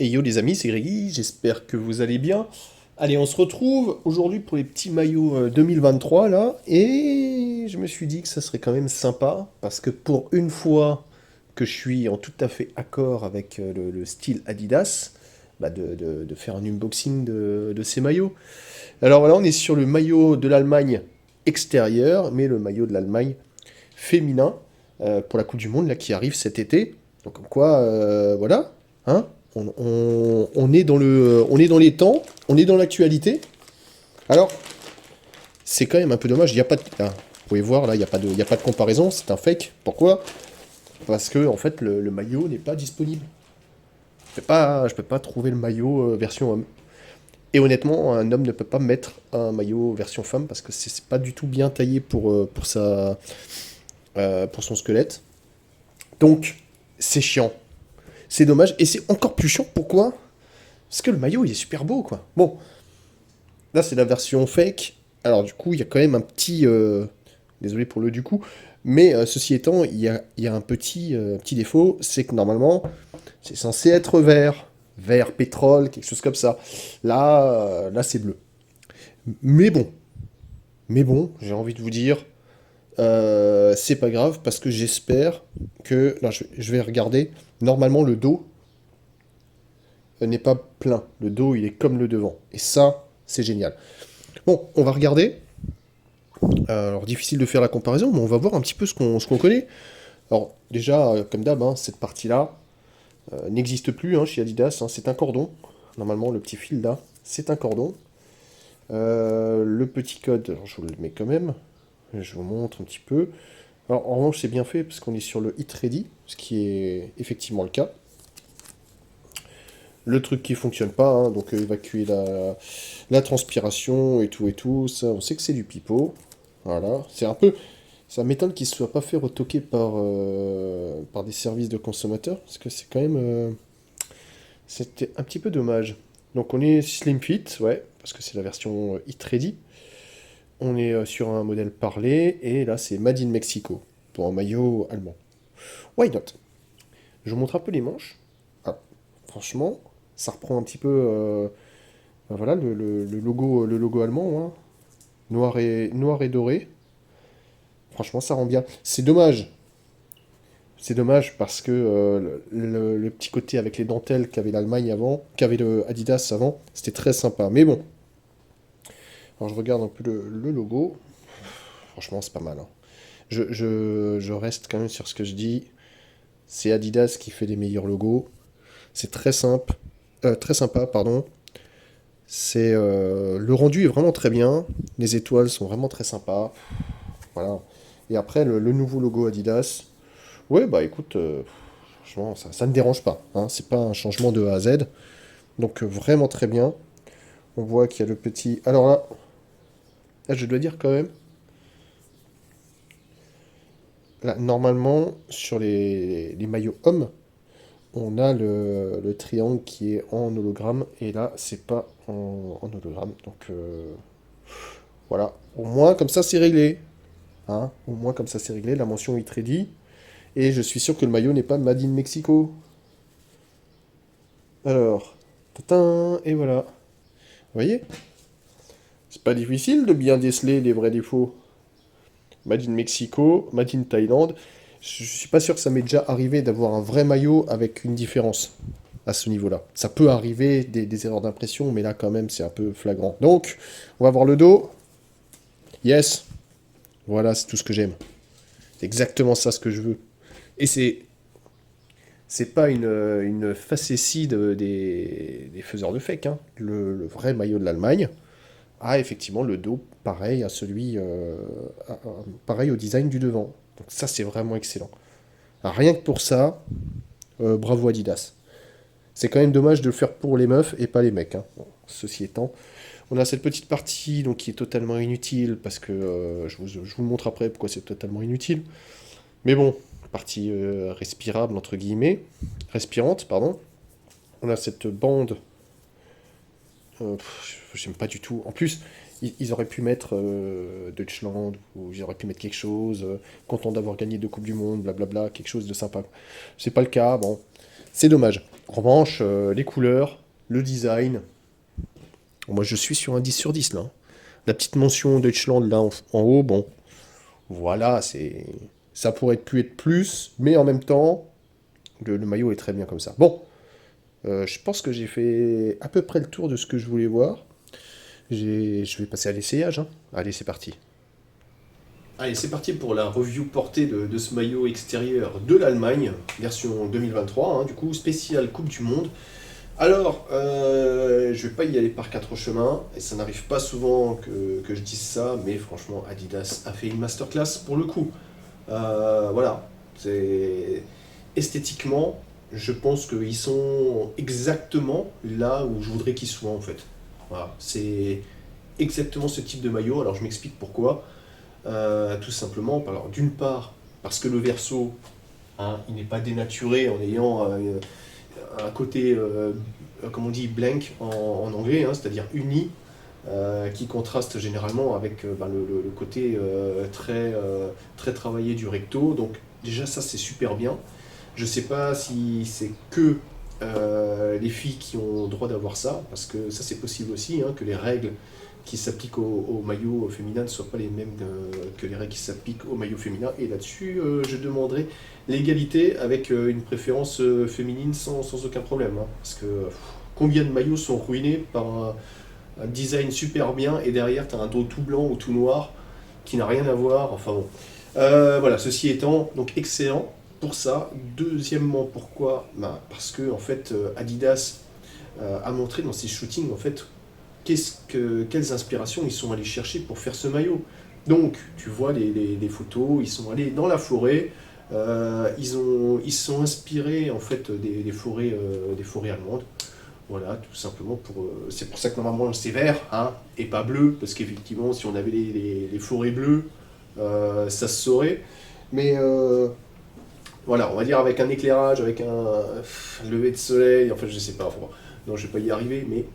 Et yo les amis, c'est Grégy, j'espère que vous allez bien. Allez, on se retrouve aujourd'hui pour les petits maillots 2023 là, et je me suis dit que ça serait quand même sympa, parce que pour une fois que je suis en tout à fait accord avec le style Adidas, bah de faire un unboxing de ces maillots. Alors voilà, on est sur le maillot de l'Allemagne extérieur, mais le maillot de l'Allemagne féminin pour la Coupe du Monde là, qui arrive cet été. Donc comme quoi, voilà, hein, on est on est dans les temps, on est dans l'actualité. Alors, c'est quand même un peu dommage, il n'y a pas de... Là, vous pouvez voir, là, il y a pas de comparaison, c'est un fake. Pourquoi? Parce que, en fait, le maillot n'est pas disponible. Je peux pas trouver le maillot version homme. Et honnêtement, un homme ne peut pas mettre un maillot version femme parce que c'est pas du tout bien taillé pour son squelette. Donc, c'est chiant. C'est dommage. Et c'est encore plus chiant. Pourquoi? Parce que le maillot, il est super beau, quoi. Bon, là, c'est la version fake. Alors, du coup, il y a quand même un petit... désolé pour le du coup. Mais ceci étant, il y a un petit défaut. C'est que normalement, c'est censé être vert. Vert pétrole, quelque chose comme ça. Là, c'est bleu. Mais bon, j'ai envie de vous dire, c'est pas grave parce que j'espère que... Non, je vais regarder. Normalement, le dos n'est pas plein. Le dos, il est comme le devant. Et ça, c'est génial. Bon, on va regarder. Alors, difficile de faire la comparaison, mais on va voir un petit peu ce qu'on connaît. Alors, déjà, comme d'hab, hein, cette partie-là n'existe plus chez Adidas. Hein, c'est un cordon. Normalement, le petit fil là, c'est un cordon. Le petit code, alors, je vous le mets quand même. Je vous montre un petit peu. Alors, en revanche, c'est bien fait parce qu'on est sur le Hit Ready, ce qui est effectivement le cas. Le truc qui fonctionne pas, hein, donc évacuer la transpiration et tout, ça, on sait que c'est du pipeau. Voilà, c'est un peu... Ça m'étonne qu'il ne soit pas fait retoquer par des services de consommateurs, parce que c'est quand même... c'était un petit peu dommage. Donc on est Slim Fit, ouais, parce que c'est la version Hit Ready. On est sur un modèle parlé, et là c'est Made in Mexico, pour un maillot allemand. Why not? Je vous montre un peu les manches. Ah, franchement, ça reprend un petit peu ben voilà, le logo allemand, hein. Noir et doré. Franchement, ça rend bien. C'est dommage. C'est dommage parce que le petit côté avec les dentelles qu'avait l'Allemagne avant, qu'avait le Adidas avant, c'était très sympa. Mais bon, alors je regarde un peu le logo. Franchement, c'est pas mal, hein. Je reste quand même sur ce que je dis. C'est Adidas qui fait les meilleurs logos. C'est très simple. Très sympa, pardon. Le rendu est vraiment très bien. Les étoiles sont vraiment très sympas. Voilà. Et après, le nouveau logo Adidas. Ouais, bah écoute, franchement, ça ne dérange pas, hein. C'est pas un changement de A à Z. Donc vraiment très bien. On voit qu'il y a le petit... Alors là, je dois dire quand même, là, normalement, sur les maillots hommes, on a le triangle qui est en hologramme. Et là, c'est pas en hologramme. Donc voilà. Au moins, comme ça, c'est réglé, hein. Au moins, comme ça, c'est réglé. La mention est ready. Et je suis sûr que le maillot n'est pas Made in Mexico. Alors, tatin, et voilà. Vous voyez? C'est pas difficile de bien déceler les vrais défauts. Made in Mexico, Made in Thaïlande. Je suis pas sûr que ça m'est déjà arrivé d'avoir un vrai maillot avec une différence à ce niveau-là. Ça peut arriver des erreurs d'impression, mais là quand même c'est un peu flagrant. Donc, on va voir le dos. Yes. Voilà, c'est tout ce que j'aime. C'est exactement ça ce que je veux. Et c'est pas une facétie des faiseurs de fake, hein. Le vrai maillot de l'Allemagne a effectivement le dos pareil à celui, pareil au design du devant. Donc ça, c'est vraiment excellent. Alors, rien que pour ça, bravo Adidas. C'est quand même dommage de le faire pour les meufs et pas les mecs, hein. Bon, ceci étant, on a cette petite partie donc, qui est totalement inutile parce que je vous montre après pourquoi c'est totalement inutile. Mais bon, partie respirable entre guillemets, respirante, pardon. On a cette bande, j'aime pas du tout. En plus, ils auraient pu mettre Deutschland, ou ils auraient pu mettre quelque chose, content d'avoir gagné 2 Coupes du Monde, blablabla, quelque chose de sympa. C'est pas le cas, bon, c'est dommage. En revanche, les couleurs, le design, moi je suis sur un 10 sur 10 là, hein. La petite mention Deutschland là en haut, bon, voilà, ça pourrait être plus, mais en même temps, le maillot est très bien comme ça. Bon, je pense que j'ai fait à peu près le tour de ce que je voulais voir. Je vais passer à l'essayage, hein. Allez, c'est parti. Allez, c'est parti pour la review portée de ce maillot extérieur de l'Allemagne, version 2023, hein, du coup, spécial Coupe du Monde. Alors, je vais pas y aller par quatre chemins, et ça n'arrive pas souvent que je dise ça, mais franchement, Adidas a fait une masterclass pour le coup. Voilà, c'est esthétiquement, je pense qu'ils sont exactement là où je voudrais qu'ils soient en fait. Voilà, c'est exactement ce type de maillot. Alors je m'explique pourquoi. Tout simplement, alors d'une part, parce que le verso, hein, il n'est pas dénaturé en ayant un côté, comme on dit, blank en anglais, hein, c'est-à-dire uni, qui contraste généralement avec le côté très travaillé du recto. Donc déjà ça c'est super bien. Je sais pas si c'est que les filles qui ont le droit d'avoir ça, parce que ça c'est possible aussi, hein, que les règles qui s'appliquent au maillot féminin ne soient pas les mêmes que les règles qui s'appliquent au maillot féminin. Et là-dessus, je demanderai l'égalité avec une préférence féminine sans aucun problème, hein. Parce que combien de maillots sont ruinés par un design super bien et derrière tu as un dos tout blanc ou tout noir qui n'a rien à voir. Enfin bon. Voilà, ceci étant, donc excellent pour ça. Deuxièmement, pourquoi? Parce que en fait, Adidas a montré dans ses shootings en fait quelles inspirations ils sont allés chercher pour faire ce maillot. Donc, tu vois les photos, ils sont allés dans la forêt, ils sont inspirés en fait des forêts allemandes. Voilà, tout simplement c'est pour ça que normalement c'est vert, hein, et pas bleu, parce qu'effectivement, si on avait les forêts bleues, ça se saurait. Mais voilà, on va dire avec un éclairage, avec un lever de soleil, enfin je sais pas, enfin, non je vais pas y arriver, mais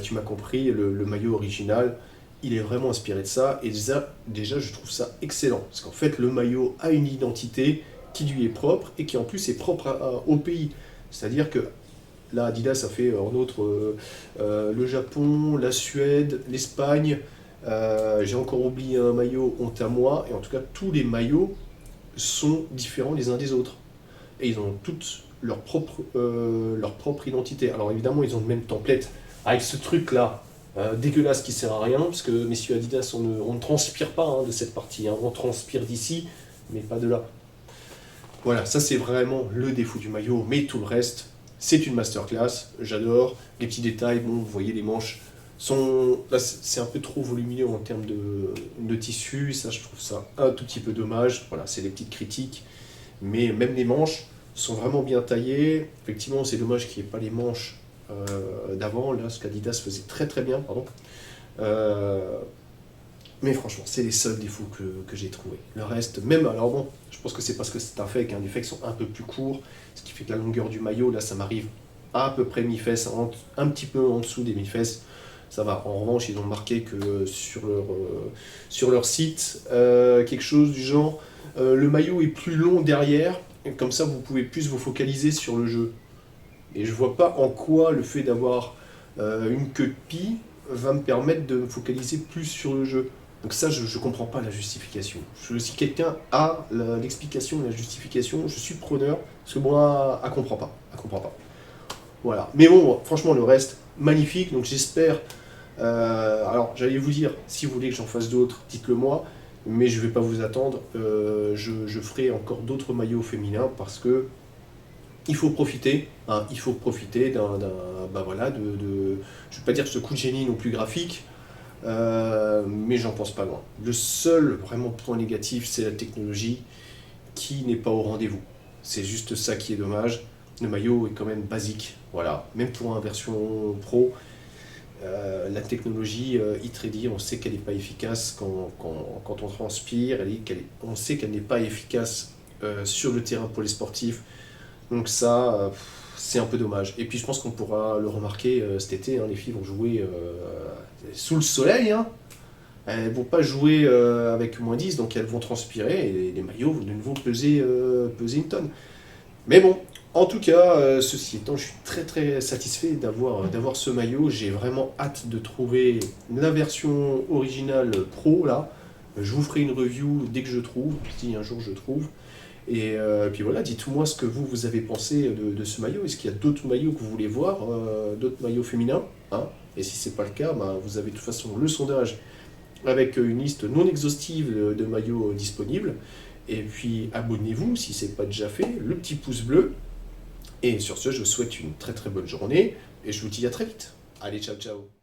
tu m'as compris, le maillot original, il est vraiment inspiré de ça, et déjà je trouve ça excellent, parce qu'en fait le maillot a une identité qui lui est propre, et qui en plus est propre au pays. C'est-à-dire que là Adidas a fait en outre le Japon, la Suède, l'Espagne, j'ai encore oublié un maillot, honte à moi, et en tout cas tous les maillots sont différents les uns des autres. Et ils ont toutes leur propre identité. Alors évidemment, ils ont le même template avec ce truc-là, dégueulasse qui sert à rien, parce que messieurs Adidas, on ne transpire pas, hein, de cette partie, hein. On transpire d'ici, mais pas de là. Voilà, ça c'est vraiment le défaut du maillot, mais tout le reste, c'est une masterclass, j'adore. Les petits détails, bon, vous voyez, les manches sont... Là, c'est un peu trop volumineux en termes de tissu, ça je trouve ça un tout petit peu dommage. Voilà, c'est des petites critiques, mais même les manches sont vraiment bien taillées. Effectivement, c'est dommage qu'il n'y ait pas les manches d'avant, là, ce qu'Adidas faisait très très bien, pardon. Euh, mais franchement, c'est les seuls défauts que j'ai trouvés. Le reste, même, alors bon, je pense que c'est parce que c'est un fake, hein, les fakes sont un peu plus courts, ce qui fait que la longueur du maillot, là, ça m'arrive à peu près mi-fesse, un petit peu en dessous des mi-fesses. Ça va. En revanche, ils ont marqué que sur leur site, quelque chose du genre, le maillot est plus long derrière, et comme ça, vous pouvez plus vous focaliser sur le jeu. Et je vois pas en quoi le fait d'avoir une queue de pie va me permettre de me focaliser plus sur le jeu. Donc ça, je ne comprends pas la justification. Si quelqu'un a l'explication, la justification, je suis preneur, parce que moi, elle comprend pas. Elle comprend pas. Voilà. Mais bon, franchement, le reste, magnifique. Donc j'espère... alors, j'allais vous dire, si vous voulez que j'en fasse d'autres, dites-le moi. Mais je ne vais pas vous attendre. Je ferai encore d'autres maillots féminins, parce que il faut profiter, hein, il faut profiter bah voilà, je vais pas dire ce coup de génie non plus graphique, mais j'en pense pas loin. Le seul vraiment point négatif, c'est la technologie qui n'est pas au rendez-vous. C'est juste ça qui est dommage. Le maillot est quand même basique, voilà. Même pour une version pro, la technologie e-trade, on sait qu'elle n'est pas efficace quand on transpire, on sait qu'elle n'est pas efficace sur le terrain pour les sportifs. Donc ça, c'est un peu dommage. Et puis je pense qu'on pourra le remarquer cet été, hein, les filles vont jouer sous le soleil, hein. Elles vont pas jouer avec -10, donc elles vont transpirer et les maillots vont de nouveau peser une tonne. Mais bon, En tout cas, ceci étant, je suis très très satisfait d'avoir ce maillot. J'ai vraiment hâte de trouver la version originale pro là. Je vous ferai une review dès que je trouve, si un jour je trouve. Et puis voilà, dites-moi ce que vous avez pensé de ce maillot. Est-ce qu'il y a d'autres maillots que vous voulez voir, d'autres maillots féminins, hein? Et si c'est pas le cas, bah, vous avez de toute façon le sondage avec une liste non exhaustive de maillots disponibles. Et puis abonnez-vous si c'est pas déjà fait, le petit pouce bleu. Et sur ce, je vous souhaite une très très bonne journée et je vous dis à très vite. Allez, ciao ciao.